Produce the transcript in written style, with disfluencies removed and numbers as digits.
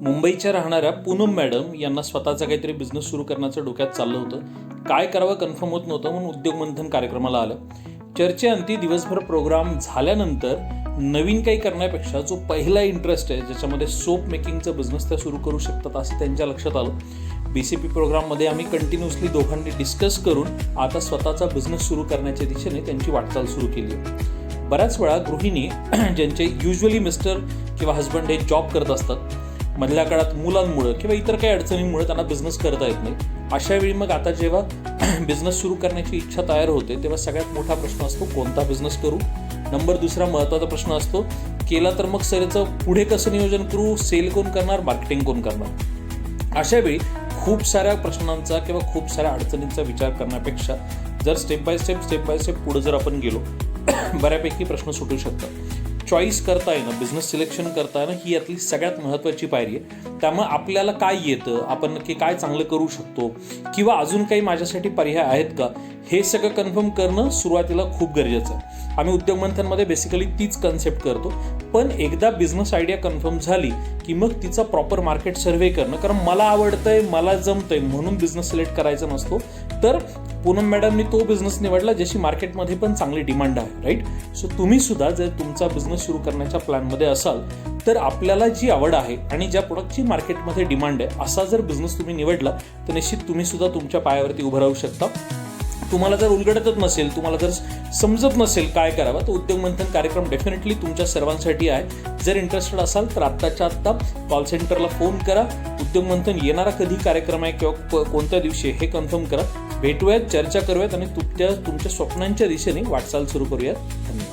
मुंबईच्या राहणाऱ्या पूनम मॅडम यांना स्वतःचा काहीतरी बिझनेस सुरू करण्याचं डोक्यात चाललं होतं. काय करावं कन्फर्म होत नव्हतं म्हणून उद्योग मंथन कार्यक्रमाला आलं. चर्चेअंती दिवसभर प्रोग्राम झाल्यानंतर नवीन काही करण्यापेक्षा जो पहिला इंटरेस्ट आहे ज्याच्यामध्ये सोप मेकिंगचं बिझनेस त्या सुरू करू शकतात असं त्यांच्या लक्षात आलं. BCP प्रोग्राममध्ये आम्ही कंटिन्युअसली दोघांनी डिस्कस करून आता स्वतःचा बिझनेस सुरू करण्याच्या दिशेने त्यांची वाटचाल सुरू केली. बऱ्याच वेळा गृहिणी ज्यांचे युजली मिस्टर किंवा हजबंड हे जॉब करत असतात, मधल्या काळात मुलांमुळे किंवा इतर काही अडचणींमुळे त्यांना बिझनेस करता येत नाही. अशा वेळी मग आता जेव्हा बिझनेस सुरू करण्याची इच्छा तयार होते तेव्हा सगळ्यात मोठा प्रश्न असतो कोणता बिझनेस करू. नंबर दुसरा महत्त्वाचा प्रश्न असतो केला तर मग सरेचं पुढे कसं नियोजन करू, सेल कोण करणार, मार्केटिंग कोण करणार. अशा वेळी खूप साऱ्या प्रश्नांचा किंवा खूप साऱ्या अडचणींचा विचार करण्यापेक्षा जर स्टेप बाय स्टेप पुढे जर आपण गेलो बऱ्यापैकी प्रश्न सुटू शकतात. चॉईस करता येणं, बिझनेस सिलेक्शन करता येणं ही यातली सगळ्यात महत्त्वाची पायरी आहे. त्यामुळे आपल्याला काय येतं, आपण नक्की काय चांगलं करू शकतो किंवा अजून काही माझ्यासाठी पर्याय आहेत का, हे सगळं कन्फर्म करणं सुरुवातीला खूप गरजेचं आहे. आम्ही उद्योग मंथनमध्ये बेसिकली तीच कन्सेप्ट करतो. पण एकदा बिझनेस आयडिया कन्फर्म झाली की मग तिचा प्रॉपर मार्केट सर्व्हे करणं, कारण मला आवडतंय, मला जमतंय म्हणून बिझनेस सिलेक्ट करायचा नसतो. तर पूनम मॅडमनी तो बिझनेस निवडला ज्याची मार्केटमध्ये पण चांगली डिमांड आहे, राईट. सो तुम्ही सुद्धा जर तुमचा बिझनेस सुरू करण्याच्या प्लॅनमध्ये असाल तर आपल्याला जी आवड आहे आणि ज्या प्रोडक्टची मार्केटमध्ये डिमांड आहे असा जर बिझनेस तुम्ही निवडला तर निश्चित तुम्ही सुद्धा तुमच्या पायावरती उभं राहू शकता. तुम्हाला जर उलगडतच नसेल, तुम्हाला जर समजत नसेल काय करावं, तर उद्योग मंथन कार्यक्रम डेफिनेटली तुमच्या सर्वांसाठी आहे. जर इंटरेस्टेड असाल तर आत्ताच्या आत्ता कॉल सेंटरला फोन करा. उद्योग मंथन येणारा कधी कार्यक्रम आहे किंवा कोणत्या दिवशी हे कन्फर्म करा. भेटूयात, चर्चा करूयात आणि तुमच्या स्वप्नांच्या दिशेने वाटचाल सुरू करूयात. धन्यवाद.